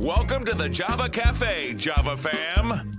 Welcome to the Java Cafe, Java fam.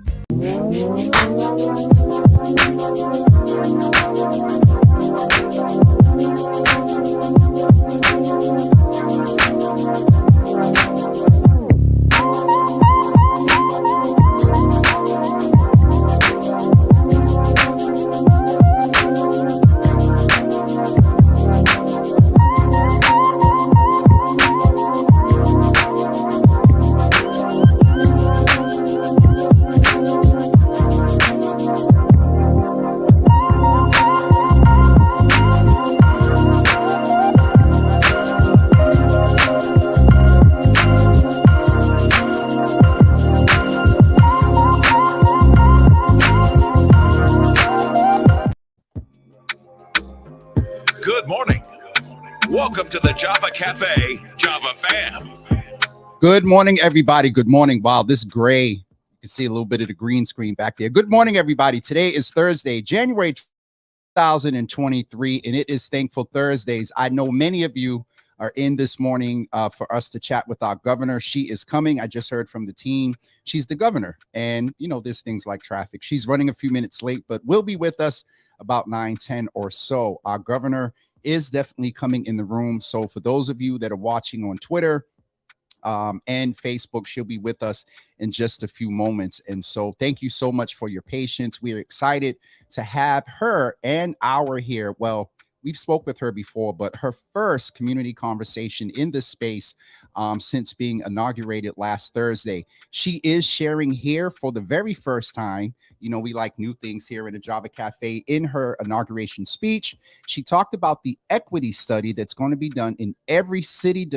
Good morning. Welcome to the Java Cafe, Java fam. Good morning, everybody. Good morning. Wow, this gray, you can see a little bit of the green screen back there. Good morning, everybody. Today is Thursday, January 2023, and it is Thankful Thursdays. I know many of you are in this morning for us to chat with our governor. She is coming. I just heard from the team. She's the governor, and you know, there's things like traffic. She's running a few minutes late, but will be with us about 9:10 or so. Our governor is definitely coming in the room. So for those of you that are watching on Twitter and Facebook, she'll be with us in just a few moments. And so thank you so much for your patience. We are excited to have her and our here. Well, we've spoke with her before, but her first community conversation in this space since being inaugurated last Thursday. She is sharing here for the very first time. You know, we like new things here in the Java Cafe. In her inauguration speech, she talked about the equity study that's going to be done in every city.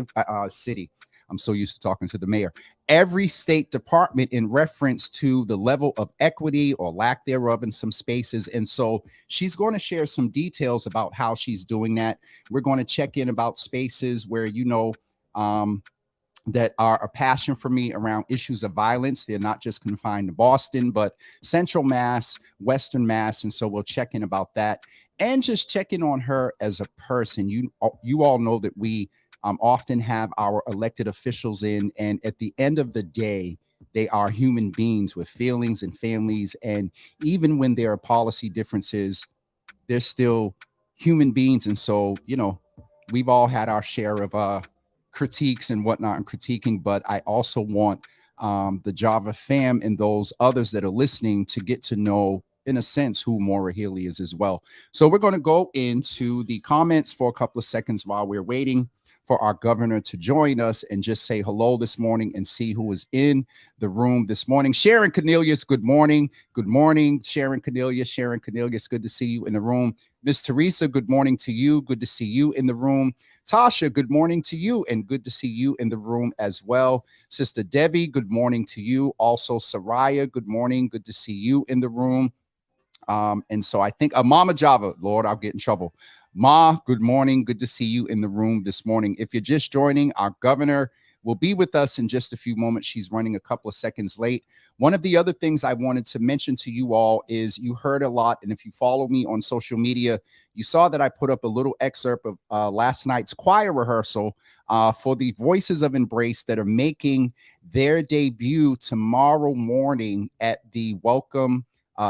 I'm so used to talking to the mayor. Every state department in reference to the level of equity or lack thereof in some spaces. And so she's going to share some details about how she's doing that. We're going to check in about spaces where, you know, that are a passion for me around issues of violence. They're not just confined to Boston, but Central Mass, Western Mass. And so we'll check in about that and just check in on her as a person. You all know that we often have our elected officials in, and at the end of the day, they are human beings with feelings and families. And even when there are policy differences, they're still human beings. And so, you know, we've all had our share of critiques and whatnot and critiquing, but I also want the Java fam and those others that are listening to get to know, in a sense, who Maura Healey is as well. So we're going to go into the comments for a couple of seconds while we're waiting for our governor to join us and just say hello this morning and see who is in the room this morning. Sharon Cornelius, good morning. Good morning, Sharon Cornelius. Sharon Cornelius, good to see you in the room. Miss Teresa, good morning to you. Good to see you in the room. Tasha, good morning to you and good to see you in the room as well. Sister Debbie, good morning to you. Also, Soraya, good morning. Good to see you in the room. And so I think Mama Java, Lord, I'll get in trouble. Ma, good morning. Good to see you in the room this morning. If you're just joining, our governor will be with us in just a few moments. She's running a couple of seconds late. One of the other things I wanted to mention to you all is you heard a lot. And if you follow me on social media, you saw that I put up a little excerpt of last night's choir rehearsal for the Voices of Embrace that are making their debut tomorrow morning at the Welcome,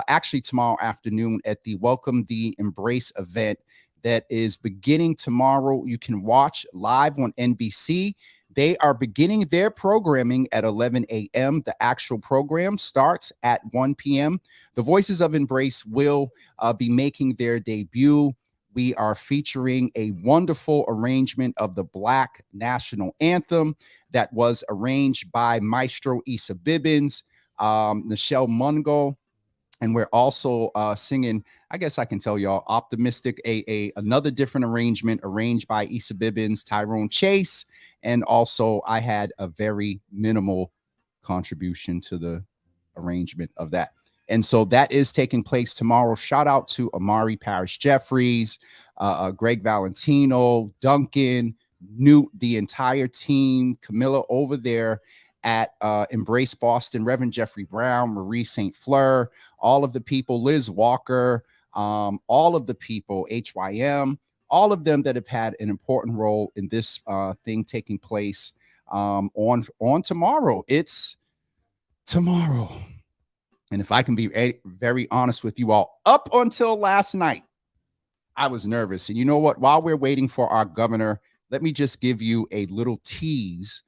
actually tomorrow afternoon at the Welcome the Embrace event that is beginning tomorrow. You can watch live on NBC. They are beginning their programming at 11 a.m. The actual program starts at 1 p.m. The Voices of Embrace will be making their debut. We are featuring a wonderful arrangement of the Black National Anthem that was arranged by Maestro Issa Bibbins, Nichelle Mungo. And we're also singing, I guess I can tell y'all, Optimistic, another different arrangement arranged by Issa Bibbins, Tyrone Chase. And also I had a very minimal contribution to the arrangement of that. And so that is taking place tomorrow. Shout out to Amari Parrish Jeffries, Greg Valentino, Duncan, Newt, the entire team, Camilla over there at Embrace Boston, Reverend Jeffrey Brown, Marie St. Fleur, all of the people, Liz Walker, all of the people, HYM, all of them that have had an important role in this thing taking place on tomorrow. It's tomorrow. And if I can be very honest with you all, up until last night, I was nervous. And you know what? While we're waiting for our governor, let me just give you a little tease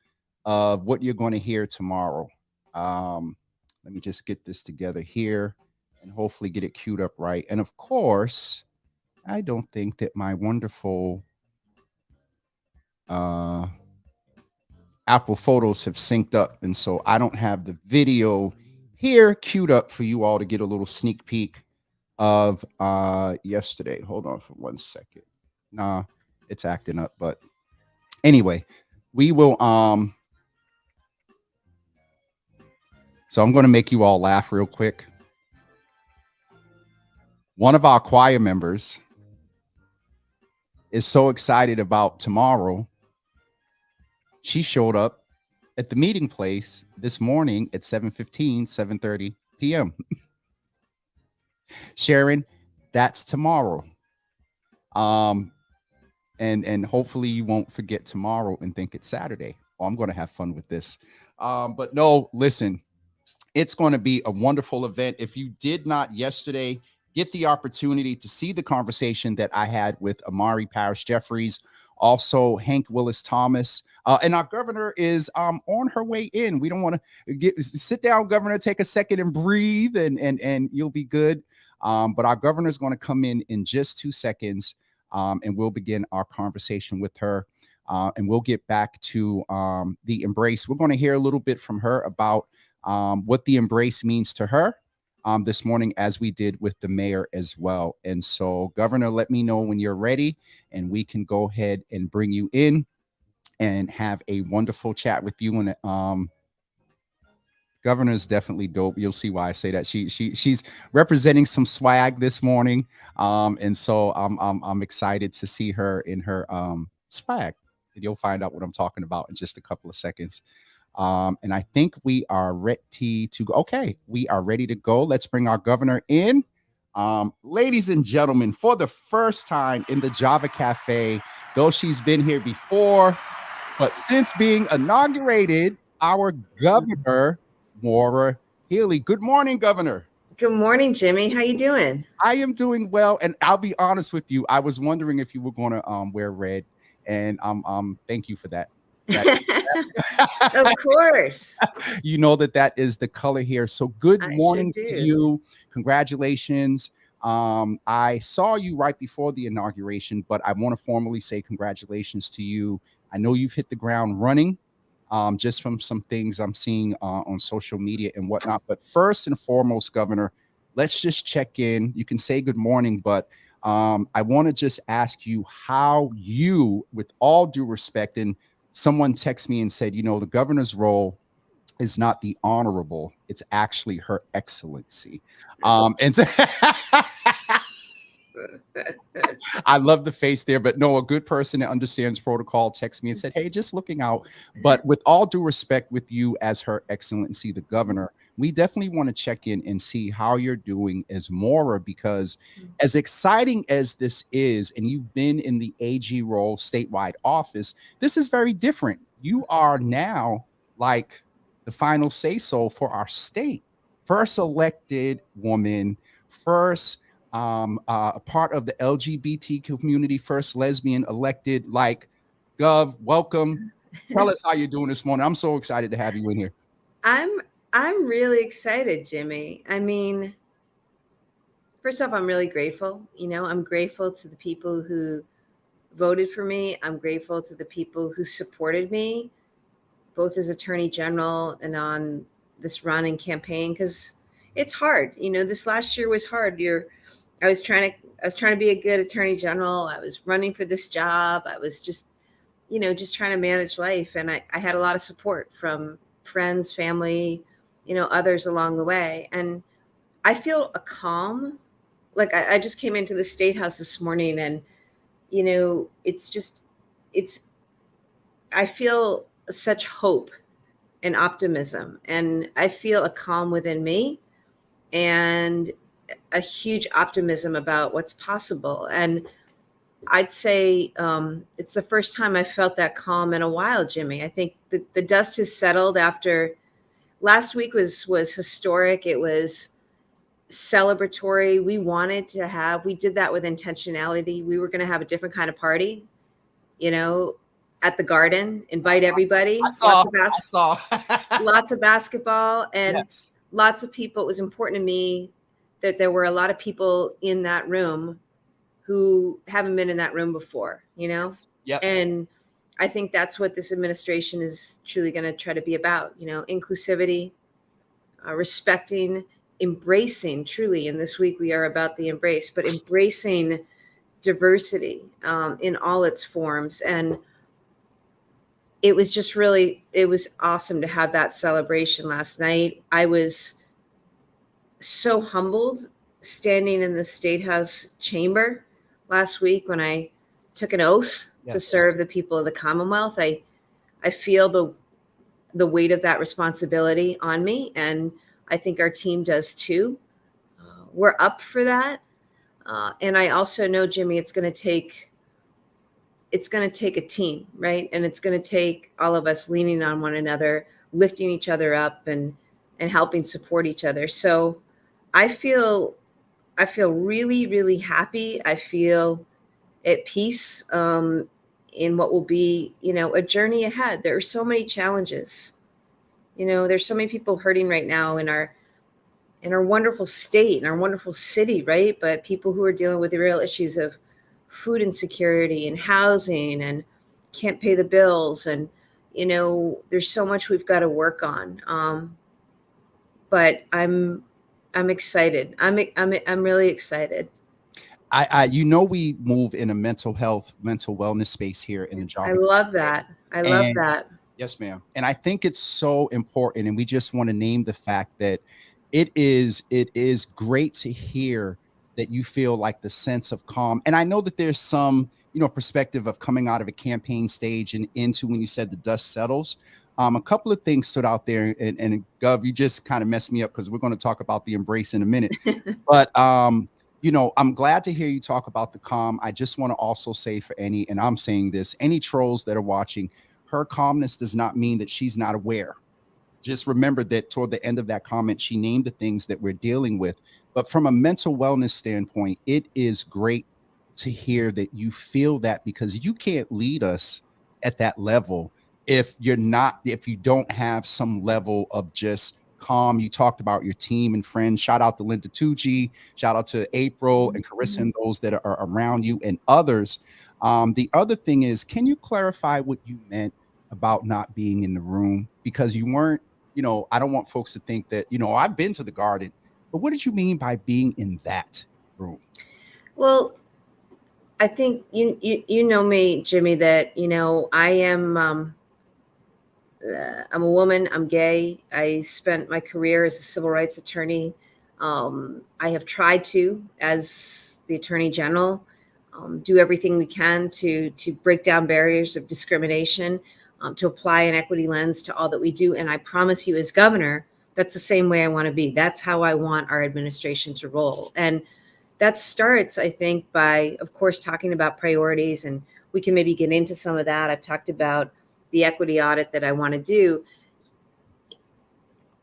of what you're going to hear tomorrow. Let me just get this together here and hopefully get it queued up right. And of course, I don't think that my wonderful Apple Photos have synced up. And so I don't have the video here queued up for you all to get a little sneak peek of yesterday. Hold on for 1 second. Nah, it's acting up. But anyway, we will so I'm going to make you all laugh real quick. One of our choir members is so excited about tomorrow. She showed up at the meeting place this morning at 7:30 p.m. Sharon, that's tomorrow. And hopefully you won't forget tomorrow and think it's Saturday. Oh, I'm going to have fun with this. But no, listen, it's going to be a wonderful event. If you did not yesterday get the opportunity to see the conversation that I had with Amari Parrish Jeffries, also Hank Willis Thomas, and our governor is on her way in. We don't want to sit down, governor, take a second and breathe, and you'll be good. But our governor is going to come in just 2 seconds, and we'll begin our conversation with her. And we'll get back to the embrace. We're going to hear a little bit from her about what the embrace means to her this morning, as we did with the mayor as well. And so, Governor, let me know when you're ready, and we can go ahead and bring you in and have a wonderful chat with you. And Governor is definitely dope. You'll see why I say that. She's representing some swag this morning, and so I'm excited to see her in her swag. And you'll find out what I'm talking about in just a couple of seconds. And I think we are ready to go. Okay, we are ready to go. Let's bring our governor in. Ladies and gentlemen, for the first time in the Java Cafe, though she's been here before, but since being inaugurated, our governor, Maura Healey. Good morning, Governor. Good morning, Jimmy. How you doing? I am doing well, and I'll be honest with you. I was wondering if you were going to wear red, and thank you for that. Of course. You know that is the color here. So good morning to you. Congratulations. I saw you right before the inauguration, but I want to formally say congratulations to you. I know you've hit the ground running, just from some things I'm seeing on social media and whatnot. But first and foremost, Governor, let's just check in. You can say good morning, but I want to just ask you how you, with all due respect, and someone texted me and said, you know, the governor's role is not the honorable, it's actually her excellency. And so I love the face there, but no, a good person that understands protocol texted me and said, hey, just looking out. But with all due respect, with you as her excellency, the governor, we definitely want to check in and see how you're doing as Maura, because as exciting as this is, and you've been in the AG role, statewide office, this is very different. You are now like the final say-so for our state. First elected woman, first a part of the LGBT community, first lesbian elected. Like, Gov, welcome. Tell us how you're doing this morning. I'm so excited to have you in here. I'm really excited, Jimmy. I mean, first off, I'm really grateful. You know, I'm grateful to the people who voted for me. I'm grateful to the people who supported me, both as Attorney General and on this run and campaign, because it's hard. You know, this last year was hard. I was trying to be a good Attorney General. I was running for this job. I was just trying to manage life. And I had a lot of support from friends, family, others along the way. And I feel a calm. Like I just came into the State House this morning, and, I feel such hope and optimism, and I feel a calm within me and a huge optimism about what's possible. And I'd say it's the first time I felt that calm in a while, Jimmy. I think the dust has settled after last week was historic. It was celebratory. We did that with intentionality. We were going to have a different kind of party, you know, at the Garden, invite everybody, I saw. lots of basketball and Yes. lots of people. It was important to me that there were a lot of people in that room who haven't been in that room before, Yes. Yep. and I think that's what this administration is truly going to try to be about, inclusivity, respecting, embracing truly. And this week we are about the embrace, but embracing diversity in all its forms. And it was it was awesome to have that celebration last night. I was so humbled standing in the State House chamber last week when I took an oath to serve the people of the Commonwealth. I feel the weight of that responsibility on me, and I think our team does too. We're up for that, and I also know, Jimmy, it's going to take a team, right? And it's going to take all of us leaning on one another, lifting each other up, and helping support each other. So I feel really, really happy. I feel at peace in what will be, a journey ahead. There are so many challenges. There's so many people hurting right now in our wonderful state, in our wonderful city, right? But people who are dealing with the real issues of food insecurity and housing and can't pay the bills. And, there's so much we've got to work on. But I'm excited. I'm really excited. We move in a mental health, mental wellness space here in the I Java. love that. I love that. Yes, ma'am. And I think it's so important. And we just want to name the fact that it is great to hear that you feel like the sense of calm. And I know that there's some, perspective of coming out of a campaign stage and into when you said the dust settles. A couple of things stood out there, and Gov, you just kind of messed me up because we're going to talk about the embrace in a minute. But I'm glad to hear you talk about the calm. I just want to also say for and I'm saying this, any trolls that are watching, her calmness does not mean that she's not aware. Just remember that toward the end of that comment, she named the things that we're dealing with. But from a mental wellness standpoint, it is great to hear that you feel that, because you can't lead us at that level if you don't have some level of just calm. You talked about your team and friends. Shout out to Linda Tucci, shout out to April and Carissa and those that are around you and others. The other thing is, can you clarify what you meant about not being in the room? Because you weren't, I don't want folks to think that, I've been to the Garden, but what did you mean by being in that room? Well, I think you know me, Jimmy, that, I am, I'm a woman, I'm gay. I spent my career as a civil rights attorney. I have tried to, as the Attorney General, do everything we can to break down barriers of discrimination, to apply an equity lens to all that we do. And I promise you, as governor, that's the same way I want to be. That's how I want our administration to roll. And that starts, I think, by, of course, talking about priorities. And we can maybe get into some of that. I've talked about the equity audit that I want to do.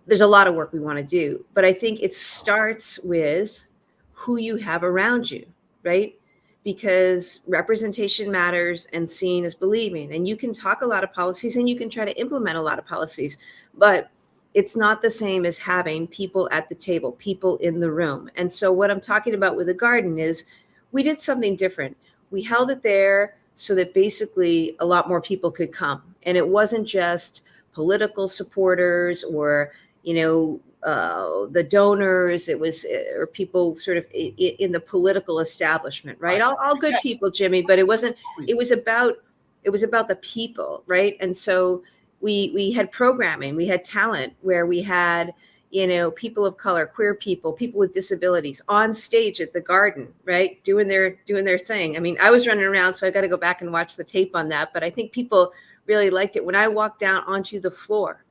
There's a lot of work we want to do, but I think it starts with who you have around you, right? Because representation matters and seeing is believing. And you can talk a lot of policies and you can try to implement a lot of policies, but it's not the same as having people at the table, people in the room. And so what I'm talking about with the Garden is we did something different. We held it there so that basically a lot more people could come. And it wasn't just political supporters or, the donors. It was, or people sort of in the political establishment, right? All good people, Jimmy, but it wasn't, it was about the people, right? And so we had programming, we had talent where we had, people of color, queer people with disabilities on stage at the Garden, right? Doing their thing. I mean, I was running around, so I got to go back and watch the tape on that. But I think people really liked it. When I walked down onto the floor,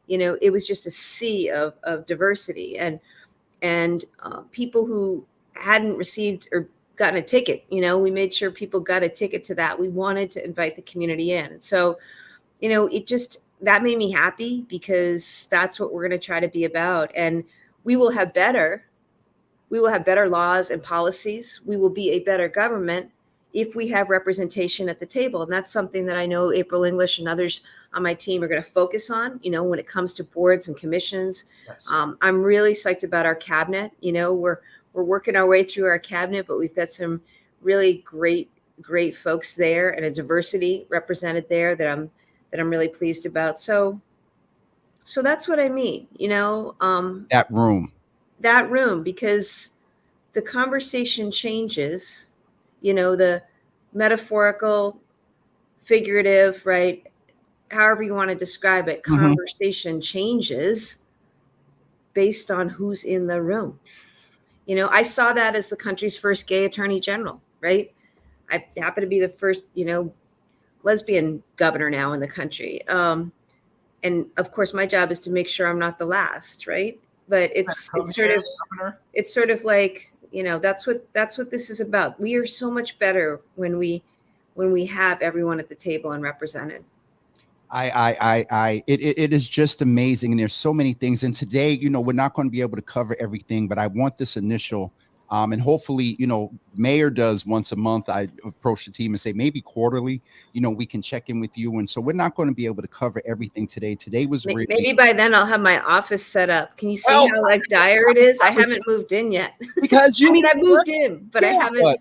it was just a sea of diversity and people who hadn't received or gotten a ticket. We made sure people got a ticket to that. We wanted to invite the community in. And so, that made me happy, because that's what we're going to try to be about. And we will have better laws and policies. We will be a better government if we have representation at the table. And that's something that I know April English and others on my team are going to focus on, when it comes to boards and commissions. Yes. I'm really psyched about our cabinet. We're working our way through our cabinet, but we've got some really great folks there, and a diversity represented there that I'm really pleased about. So that's what I mean, That room. Because the conversation changes, the metaphorical, figurative, right? However you want to describe it, conversation changes based on who's in the room. I saw that as the country's first gay attorney general, right? I happen to be the first, lesbian governor now in the country. And of course, my job is to make sure I'm not the last, right? But it's sort of like, that's what this is about. We are so much better when we have everyone at the table and represented. It is just amazing. And there's so many things. And today, we're not going to be able to cover everything, but I want this initial, and hopefully, Mayor does once a month. I approach the team and say, maybe quarterly, we can check in with you. And so we're not going to be able to cover everything today. Today was really, maybe by then I'll have my office set up. Can you see how dire it is? I haven't moved in yet. Because I moved in, but I haven't.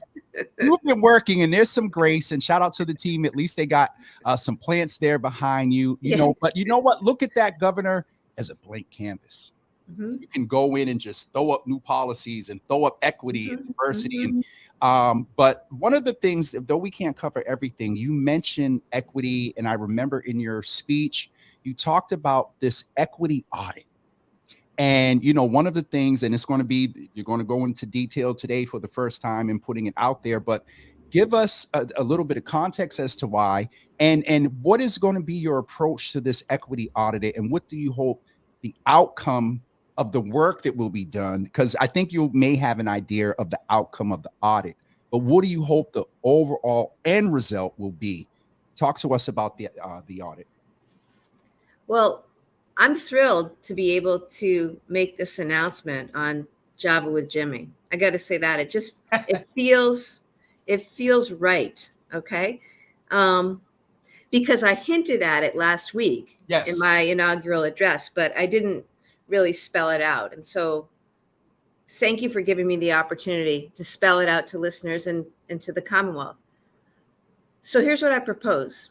You've been working, and there's some grace, and shout out to the team. At least they got some plants there behind you, but you know what? Look at that, Governor, as a blank canvas. You can go in and just throw up new policies and throw up equity and diversity. And but one of the things, though we can't cover everything, you mentioned equity. And I remember in your speech, you talked about this equity audit. And, one of the things, and it's going to be, you're going to go into detail today for the first time and putting it out there, but give us a little bit of context as to why, and what is going to be your approach to this equity audit, and what do you hope the outcome of the work that will be done? Because I think you may have an idea of the outcome of the audit, but what do you hope the overall end result will be? Talk to us about the audit. Well, I'm thrilled to be able to make this announcement on Java with Jimmy. I got to say that it feels right. Okay. Because I hinted at it last week in my inaugural address, but I didn't really spell it out. And so thank you for giving me the opportunity to spell it out to listeners and to the Commonwealth. So here's what I propose.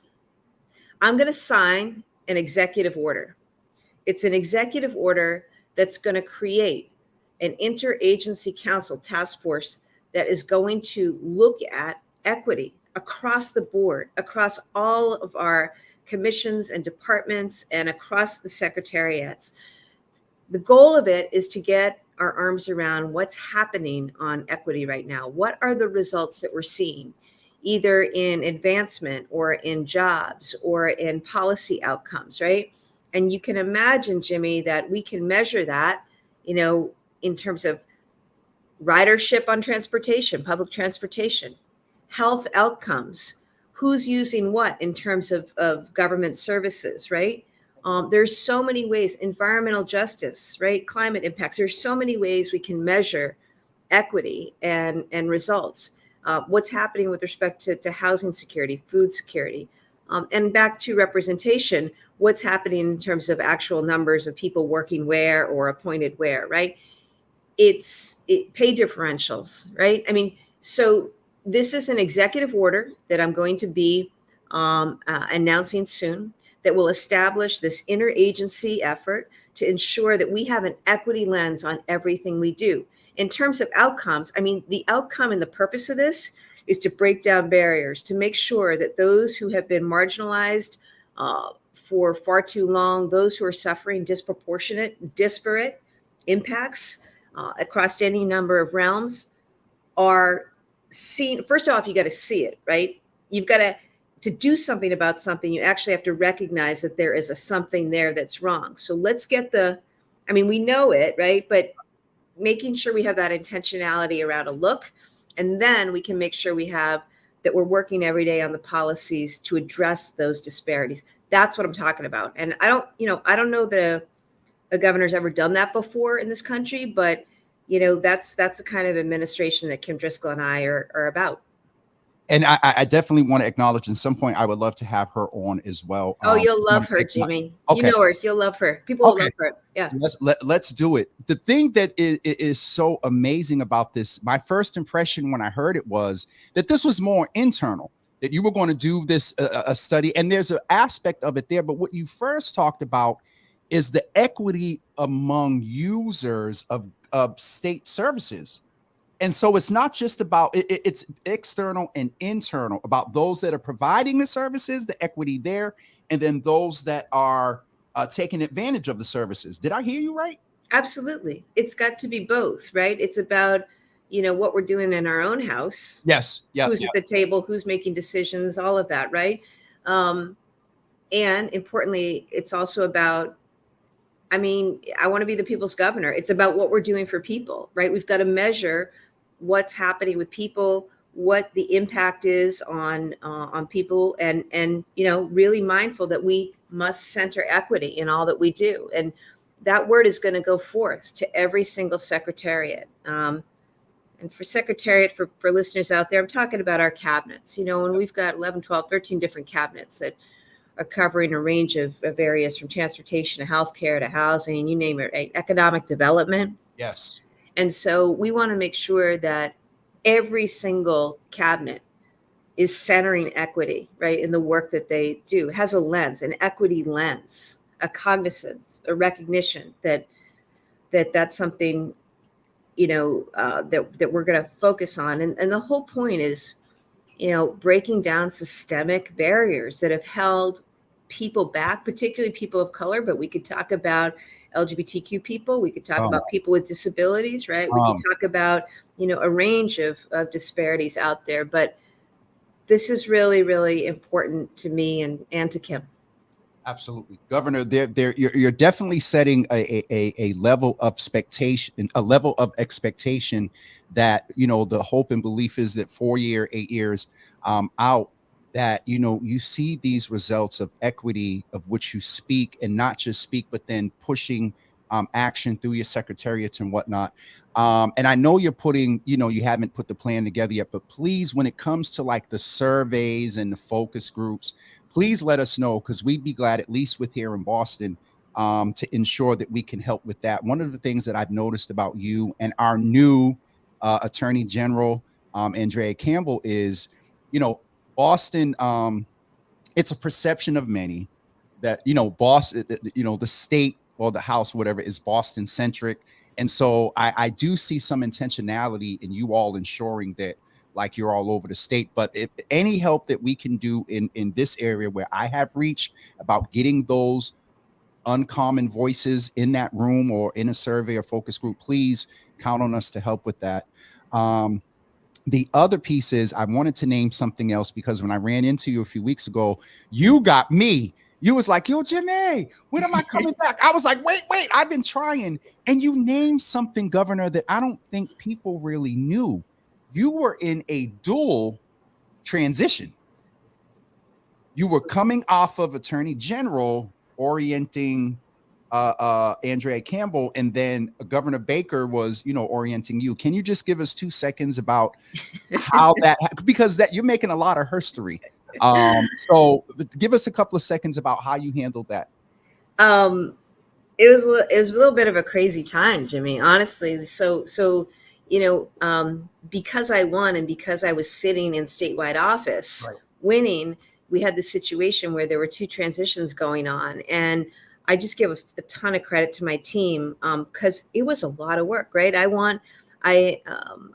I'm going to sign an executive order. It's an executive order that's going to create an interagency council task force that is going to look at equity across the board, across all of our commissions and departments and across the secretariats. The goal of it is to get our arms around what's happening on equity right now. What are the results that we're seeing, either in advancement or in jobs or in policy outcomes, right? And you can imagine, Jimmy, that we can measure that, in terms of ridership on transportation, public transportation, health outcomes, who's using what in terms of government services, right? There's so many ways, environmental justice, right? Climate impacts. There's so many ways we can measure equity and results. What's happening with respect to housing security, food security, and back to representation, what's happening in terms of actual numbers of people working where or appointed where, right? It's pay differentials, right? So this is an executive order that I'm going to be announcing soon that will establish this interagency effort to ensure that we have an equity lens on everything we do. In terms of outcomes, the outcome and the purpose of this is to break down barriers, to make sure that those who have been marginalized for far too long, those who are suffering disparate impacts across any number of realms are seen. First off, you got to see it, right? You've got to do something about something. You actually have to recognize that there is a something there that's wrong. So let's get we know it, right? But making sure we have that intentionality around a look And then we can make sure that we're working every day on the policies to address those disparities. That's what I'm talking about. And I don't know the governor's ever done that before in this country, but that's the kind of administration that Kim Driscoll and I are about. And I definitely want to acknowledge at some point I would love to have her on as well. Oh, you'll love her, Jimmy. Okay. You know her. You'll love her. People will love her. Yeah. Let's do it. The thing that is so amazing about this, my first impression when I heard it was that this was more internal, that you were going to do this a study, and there's an aspect of it there. But what you first talked about is the equity among users of state services. And so it's not just about it's external and internal, about those that are providing the services, the equity there, and then those that are taking advantage of the services. Did I hear you right? Absolutely. It's got to be both, right? It's about, what we're doing in our own house. Yes. Yeah. Who's at the table, who's making decisions, all of that, right? And importantly, it's also about, I want to be the people's governor. It's about what we're doing for people, right? We've got to measure what's happening with people, what the impact is on people, and really mindful that we must center equity in all that we do. And that word is going to go forth to every single secretariat. And for secretariat, for listeners out there, I'm talking about our cabinets, and we've got 11, 12, 13 different cabinets that are covering a range of areas, from transportation to healthcare to housing, you name it, right? Economic development. Yes. And so we want to make sure that every single cabinet is centering equity, right, in the work that they do. It has a lens, an equity lens, a cognizance, a recognition that that's something, that we're going to focus on. And the whole point is, breaking down systemic barriers that have held people back, particularly people of color, but we could talk about LGBTQ people. We could talk about people with disabilities, right? We could talk about, a range of disparities out there. But this is really, really important to me and to Kim. Absolutely, Governor. You're definitely setting a level of expectation that the hope and belief is that 8 years out, that you see these results of equity of which you speak, and not just speak, but then pushing action through your secretariats and whatnot. And I know you're putting, you haven't put the plan together yet, but please, when it comes to like the surveys and the focus groups, please let us know, because we'd be glad, at least with here in Boston, to ensure that we can help with that. One of the things that I've noticed about you and our new Attorney General, Andrea Campbell, is, Boston, it's a perception of many that, Boston, the state or the House, whatever, is Boston centric. And so I do see some intentionality in you all ensuring that, like, you're all over the state. But if any help that we can do in this area where I have reached about getting those uncommon voices in that room or in a survey or focus group, please count on us to help with that. The other piece is, I wanted to name something else, because when I ran into you a few weeks ago, you got me. You was like, yo, Jimmy, when am I coming back? I was like, wait, I've been trying. And you named something, Governor, that I don't think people really knew. You were in a dual transition. You were coming off of Attorney General, orienting Andrea Campbell, and then Governor Baker was, orienting you. Can you just give us 2 seconds about how that, because that you're making a lot of history. So give us a couple of seconds about how you handled that. It was a little bit of a crazy time, Jimmy, honestly. So because I won, and because I was sitting in statewide office, right, winning, we had the situation where there were 2 transitions going on. And I just give a ton of credit to my team, because it was a lot of work, right? I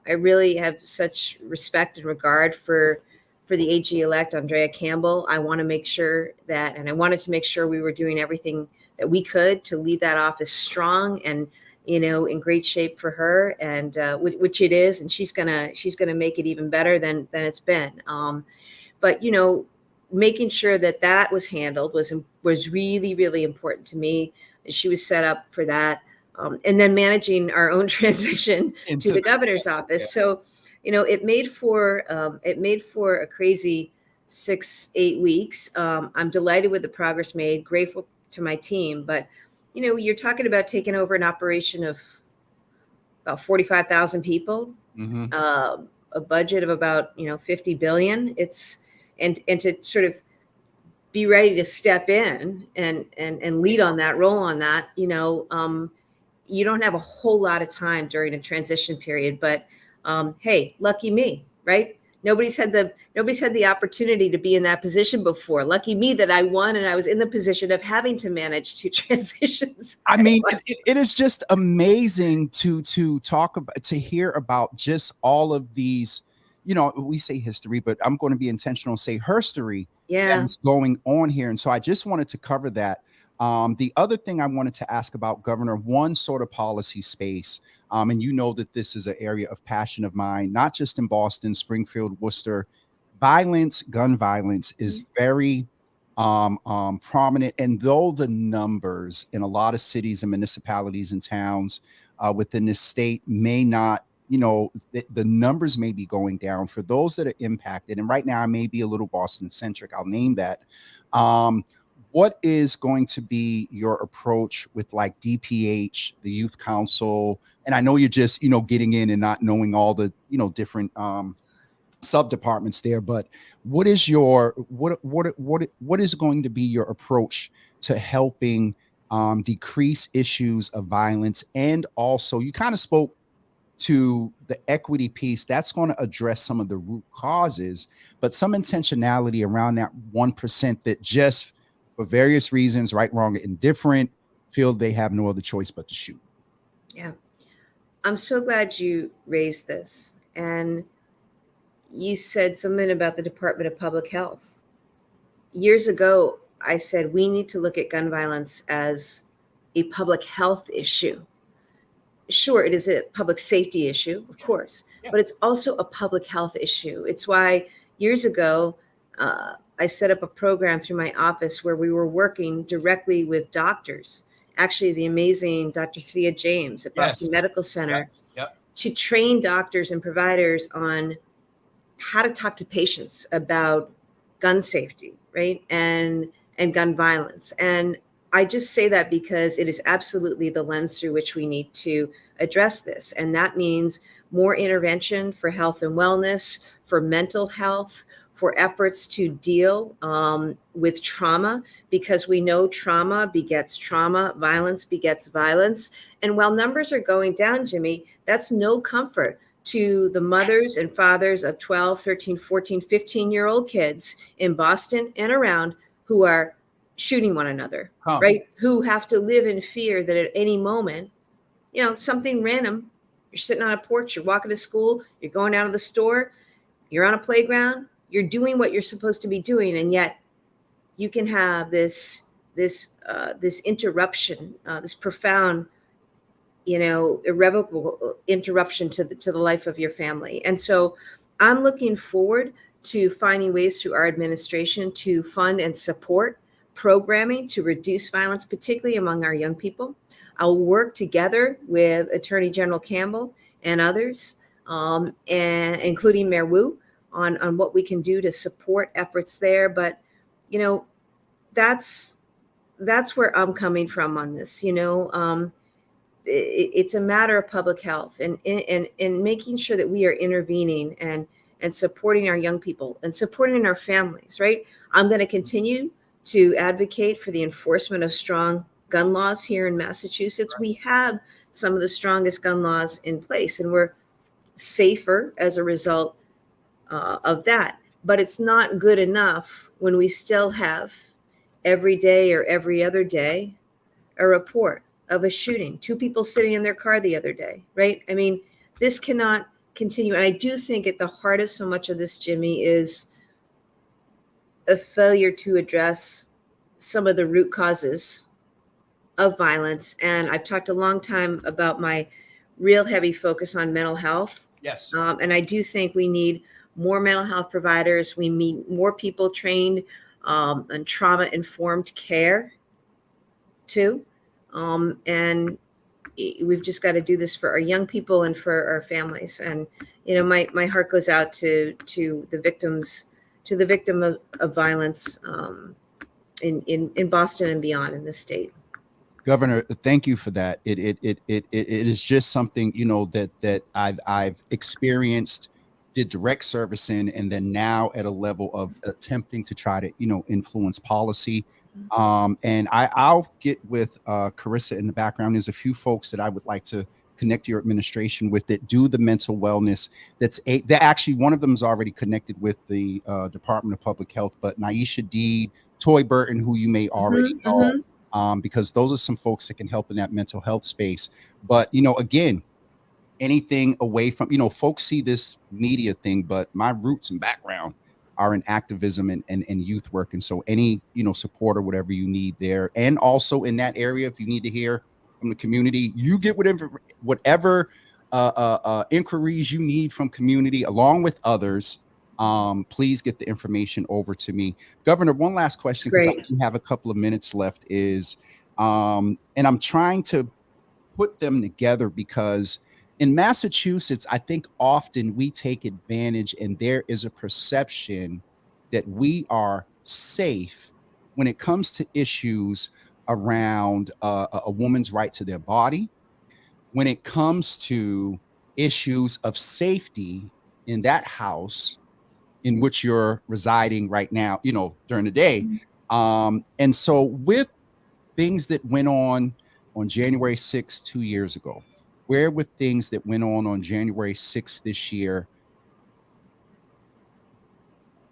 really have such respect and regard for the AG-elect, Andrea Campbell. I want to make sure that, and I wanted to make sure we were doing everything that we could to leave that office strong and, in great shape for her, and which it is, and she's gonna make it even better than it's been. But making sure that was handled was really, really important to me. She was set up for that, and then managing our own transition to the governor's office. Yeah. it made for a crazy 6-8 weeks. I'm delighted with the progress made, grateful to my team, but you're talking about taking over an operation of about 45,000 people, Mm-hmm. a budget of about 50 billion. And to sort of be ready to step in and lead on that, roll on that. You don't have a whole lot of time during a transition period, but hey, lucky me, right? Nobody's had the opportunity to be in that position before. Lucky me that I won, and I was in the position of having to manage two transitions. I mean, it is just amazing to talk about, to hear about just all of these, we say history, but I'm going to be intentional, say herstory that Yeah. is going on here. And so I just wanted to cover that. The other thing I wanted to ask about, Governor, one sort of policy space, and you know that this is an area of passion of mine, not just in Boston, Springfield, Worcester. Gun violence is very prominent. And though the numbers in a lot of cities and municipalities and towns within this state may not, the numbers may be going down for those that are impacted. And right now I may be a little Boston centric. I'll name that. What is going to be your approach with like DPH, the youth council? And I know you're just, getting in and not knowing all the, different sub departments there, but what is going to be your approach to helping decrease issues of violence? And also you kind of spoke to the equity piece that's going to address some of the root causes, but some intentionality around that 1% that just for various reasons, right, wrong, or indifferent, feel they have no other choice but to shoot. Yeah. I'm so glad you raised this. And you said something about the Department of Public Health. Years ago, I said we need to look at gun violence as a public health issue. Sure, it is a public safety issue, of course, but it's also a public health issue. It's why years ago, I set up a program through my office where we were working directly with doctors, actually the amazing Dr. Thea James at Boston Medical Center, to train doctors and providers on how to talk to patients about gun safety, right? And gun violence. And I just say that because it is absolutely the lens through which we need to address this. And that means more intervention for health and wellness, for mental health, for efforts to deal with trauma, because we know trauma begets trauma, violence begets violence. And while numbers are going down, Jimmy, that's no comfort to the mothers and fathers of 12, 13, 14, 15-year-old kids in Boston and around who are shooting one another, right? Who have to live in fear that at any moment, something random, you're sitting on a porch, you're walking to school, you're going out of the store, you're on a playground, you're doing what you're supposed to be doing. And yet you can have this interruption, this profound, irrevocable interruption to the life of your family. And so I'm looking forward to finding ways through our administration to fund and support programming to reduce violence, particularly among our young people. I'll work together with Attorney General Campbell and others, and including Mayor Wu, on what we can do to support efforts there. But, that's where I'm coming from on this. It's a matter of public health and making sure that we are intervening and supporting our young people and supporting our families, right? I'm going to continue to advocate for the enforcement of strong gun laws here in Massachusetts. Right. We have some of the strongest gun laws in place, and we're safer as a result of that. But it's not good enough when we still have every day or every other day a report of a shooting, 2 people sitting in their car the other day, right? I mean, this cannot continue. And I do think at the heart of so much of this, Jimmy, is a failure to address some of the root causes of violence. And I've talked a long time about my real heavy focus on mental health. Yes. And I do think we need more mental health providers. We need more people trained on trauma-informed care too. And we've just got to do this for our young people and for our families. And, my heart goes out to the victims, to the victim of violence in Boston and beyond in this state. Governor, thank you for that. It is just something, that I've experienced, did direct service in, and then now at a level of attempting to try to, influence policy. And I'll get with Carissa in the background. There's a few folks that I would like to connect your administration with that do the mental wellness. That actually, one of them is already connected with the Department of Public Health, but Naisha Deed, Toy Burton, who you may already know. Because those are some folks that can help in that mental health space. But, again, anything away from, folks see this media thing, but my roots and background are in activism and youth work. And so any, support or whatever you need there. And also in that area, if you need to hear from the community, you get whatever inquiries you need from community along with others. Please get the information over to me. Governor, one last question, because I do have a couple of minutes left, is, and I'm trying to put them together because in Massachusetts, I think often we take advantage and there is a perception that we are safe when it comes to issues around a woman's right to their body, when it comes to issues of safety in that house in which you're residing right now, during the day. And so with things that went on January 6th, 2 years ago, where with things that went on January 6th this year,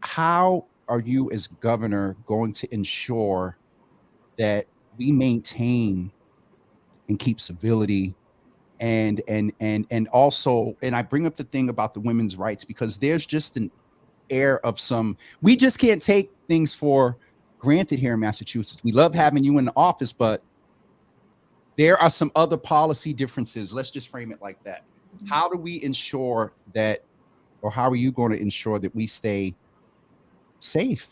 how are you as governor going to ensure that we maintain and keep civility and also, and I bring up the thing about the women's rights, because there's just an air of we just can't take things for granted here in Massachusetts. We love having you in the office, but there are some other policy differences. Let's just frame it like that. How do we ensure that, or how are you going to ensure that we stay safe?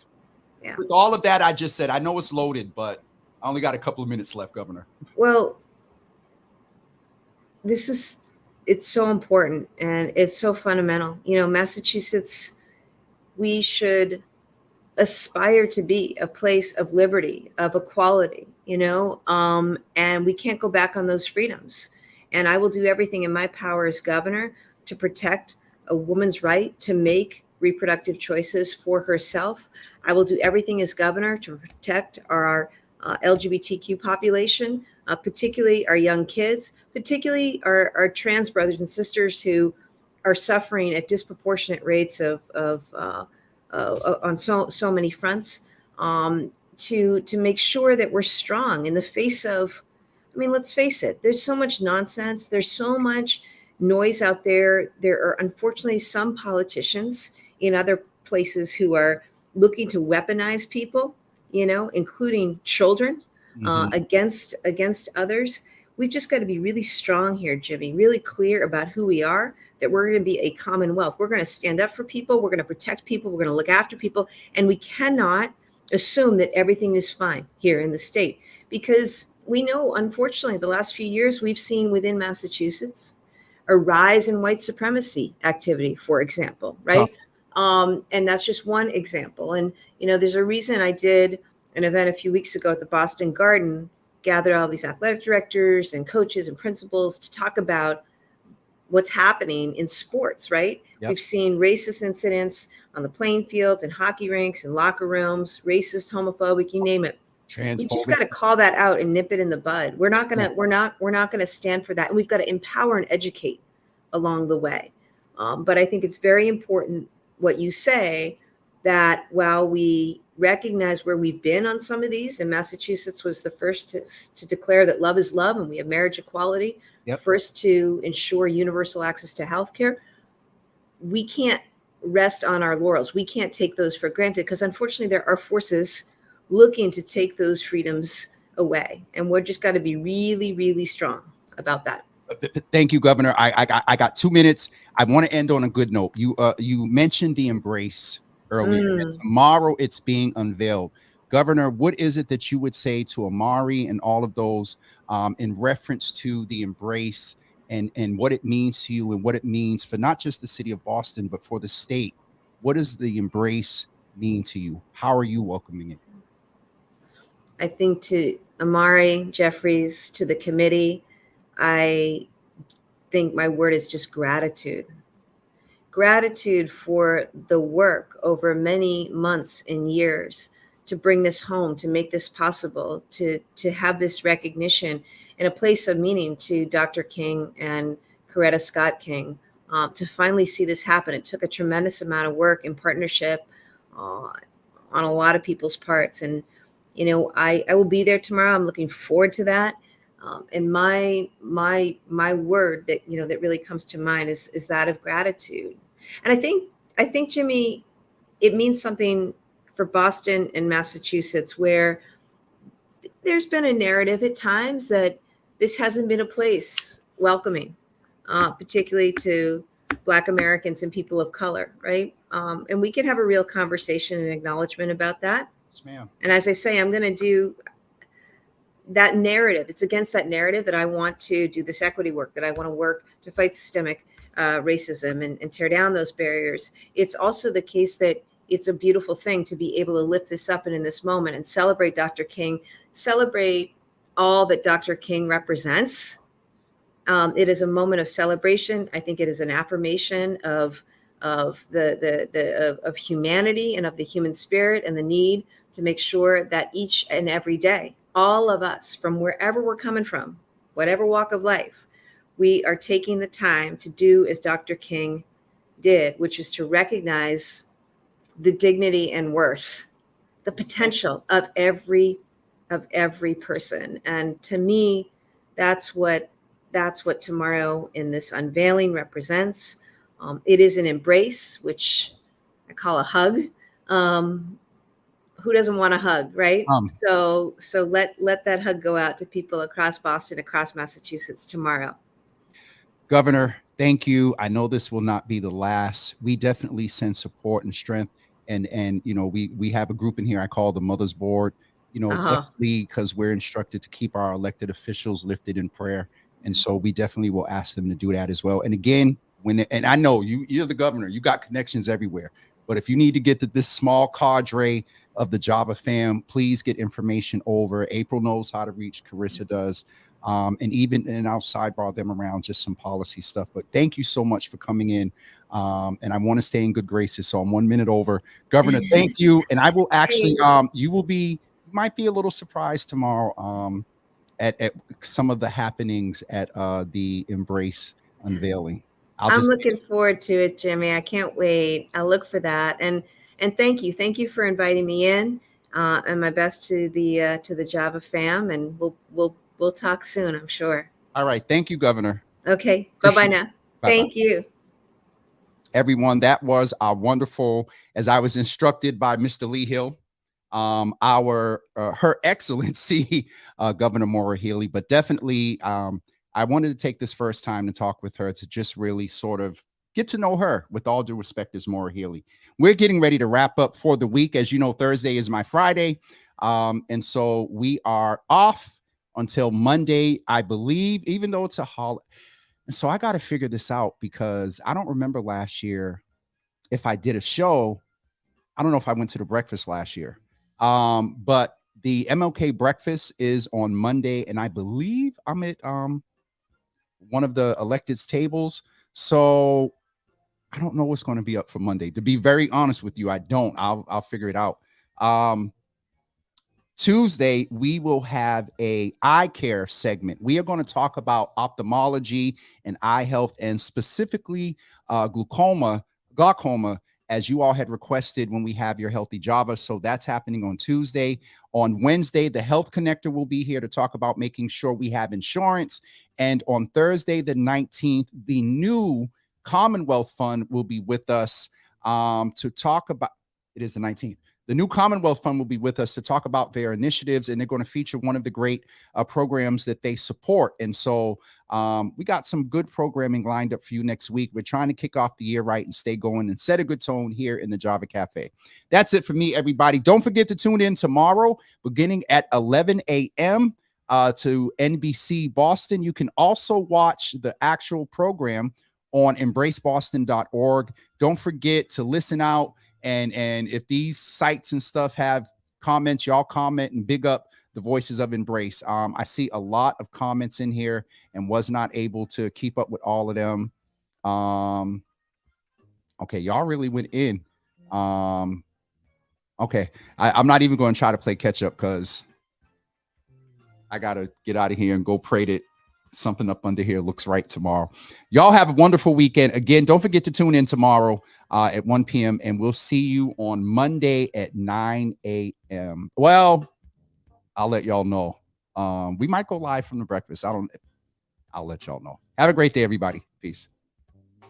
Yeah. With all of that I just said, I know it's loaded, but I only got a couple of minutes left, Governor. Well, it's so important and it's so fundamental. Massachusetts, we should aspire to be a place of liberty, of equality, and we can't go back on those freedoms. And I will do everything in my power as governor to protect a woman's right to make reproductive choices for herself. I will do everything as governor to protect our LGBTQ population, particularly our young kids, particularly our trans brothers and sisters who are suffering at disproportionate rates on so many fronts, to make sure that we're strong in the face of, let's face it, there's so much nonsense. There's so much noise out there. There are unfortunately some politicians in other places who are looking to weaponize people, including children, against others. We've just got to be really strong here, Jimmy, really clear about who we are, that we're going to be a commonwealth. We're going to stand up for people. We're going to protect people. We're going to look after people. And we cannot assume that everything is fine here in the state, because we know, unfortunately, the last few years we've seen within Massachusetts a rise in white supremacy activity, for example, right? And that's just one example. And, there's a reason I did an event a few weeks ago at the Boston Garden, gathered all these athletic directors and coaches and principals to talk about what's happening in sports, right? Yep. We've seen racist incidents on the playing fields and hockey rinks and locker rooms, racist, homophobic, you name it. We just got to call that out and nip it in the bud. We're not gonna stand for that. And we've got to empower and educate along the way. But I think it's very important what you say, that while we recognize where we've been on some of these, and Massachusetts was the first to declare that love is love, and we have marriage equality, yep. First to ensure universal access to healthcare, we can't rest on our laurels. We can't take those for granted, because unfortunately there are forces looking to take those freedoms away, and we're just got to be really, really strong about that. Thank you, Governor. I got 2 minutes. I want to end on a good note. You mentioned the embrace earlier. And tomorrow it's being unveiled. Governor, what is it that you would say to Amari and all of those in reference to the embrace and what it means to you and what it means for not just the city of Boston, but for the state. What does the embrace mean to you? How are you welcoming it? I think to Amari, Jeffries, to the committee, I think my word is just gratitude. Gratitude for the work over many months and years to bring this home, to make this possible, to have this recognition and a place of meaning to Dr. King and Coretta Scott King, to finally see this happen. It took a tremendous amount of work and partnership on a lot of people's parts. And, I will be there tomorrow. I'm looking forward to that. And my word that, that really comes to mind is that of gratitude. And I think, Jimmy, it means something for Boston and Massachusetts, where there's been a narrative at times that this hasn't been a place welcoming, particularly to Black Americans and people of color, right? And we can have a real conversation and acknowledgement about that. Yes, ma'am. And as I say, I'm going to do that narrative. It's against that narrative that I want to do this equity work, that I want to work to fight systemic racism and tear down those barriers. It's also the case that it's a beautiful thing to be able to lift this up and in this moment and celebrate Dr. King, celebrate all that Dr. King represents. It is a moment of celebration. I think it is an affirmation of humanity and of the human spirit and the need to make sure that each and every day, all of us, from wherever we're coming from, whatever walk of life, we are taking the time to do as Dr. King did, which is to recognize the dignity and worth, the potential of every person. And to me, that's what tomorrow in this unveiling represents. It is an embrace, which I call a hug. Who doesn't want a hug, right? So let that hug go out to people across Boston, across Massachusetts tomorrow. Governor, thank you. I know this will not be the last. We definitely send support and strength. And we have a group in here I call the Mothers Board, definitely, because we're instructed to keep our elected officials lifted in prayer. And so we definitely will ask them to do that as well. And again, and I know you're the governor, you got connections everywhere. But if you need to get to this small cadre of the Java fam, please get information over. April knows how to reach, Carissa does. And I'll sidebar them around just some policy stuff. But thank you so much for coming in. And I want to stay in good graces. So I'm 1 minute over. Governor, thank you. And I will actually, you might be a little surprised tomorrow at some of the happenings at the Embrace unveiling. I'm looking forward to it, Jimmy. I can't wait. I'll look for that. And thank you for inviting me in. And my best to the Java fam. And we'll talk soon, I'm sure. All right. Thank you, Governor. Okay. Bye-bye now. Bye-bye. Thank you. Everyone, that was our wonderful, as I was instructed by Mr. Lee Hill, her excellency, Governor Maura Healey. But definitely, I wanted to take this first time to talk with her to just really sort of get to know her, with all due respect, as Maura Healey. We're getting ready to wrap up for the week. As you know, Thursday is my Friday. And so we are off until Monday, I believe, even though it's a holiday. And so I got to figure this out, because I don't remember last year if I did a show. I don't know if I went to the breakfast last year. But the MLK breakfast is on Monday, and I believe I'm at one of the electeds tables. So I don't know what's going to be up for Monday. To be very honest with you, I don't. I'll figure it out. Tuesday, we will have a eye care segment. We are going to talk about ophthalmology and eye health, and specifically glaucoma, as you all had requested when we have your Healthy Java. So that's happening on Tuesday. On Wednesday, the Health Connector will be here to talk about making sure we have insurance. And on Thursday, the 19th, the new Commonwealth Fund will be with us to talk about, it is the 19th. The new Commonwealth Fund will be with us to talk about their initiatives, and they're going to feature one of the great programs that they support. And so we got some good programming lined up for you next week. We're trying to kick off the year right and stay going and set a good tone here in the Java Cafe. That's it for me, everybody. Don't forget to tune in tomorrow, beginning at 11 a.m. to NBC Boston. You can also watch the actual program on embraceboston.org. Don't forget to listen out. And if these sites and stuff have comments, y'all comment and big up the Voices of Embrace. I see a lot of comments in here and was not able to keep up with all of them. Okay, y'all really went in. Okay, I'm not even going to try to play catch up because I got to get out of here and go pray that something up under here looks right tomorrow. Y'all have a wonderful weekend. Again, don't forget to tune in tomorrow at 1 p.m. and we'll see you on Monday at 9 a.m. Well, I'll let y'all know. We might go live from the breakfast. I'll let y'all know. Have a great day, everybody. Peace.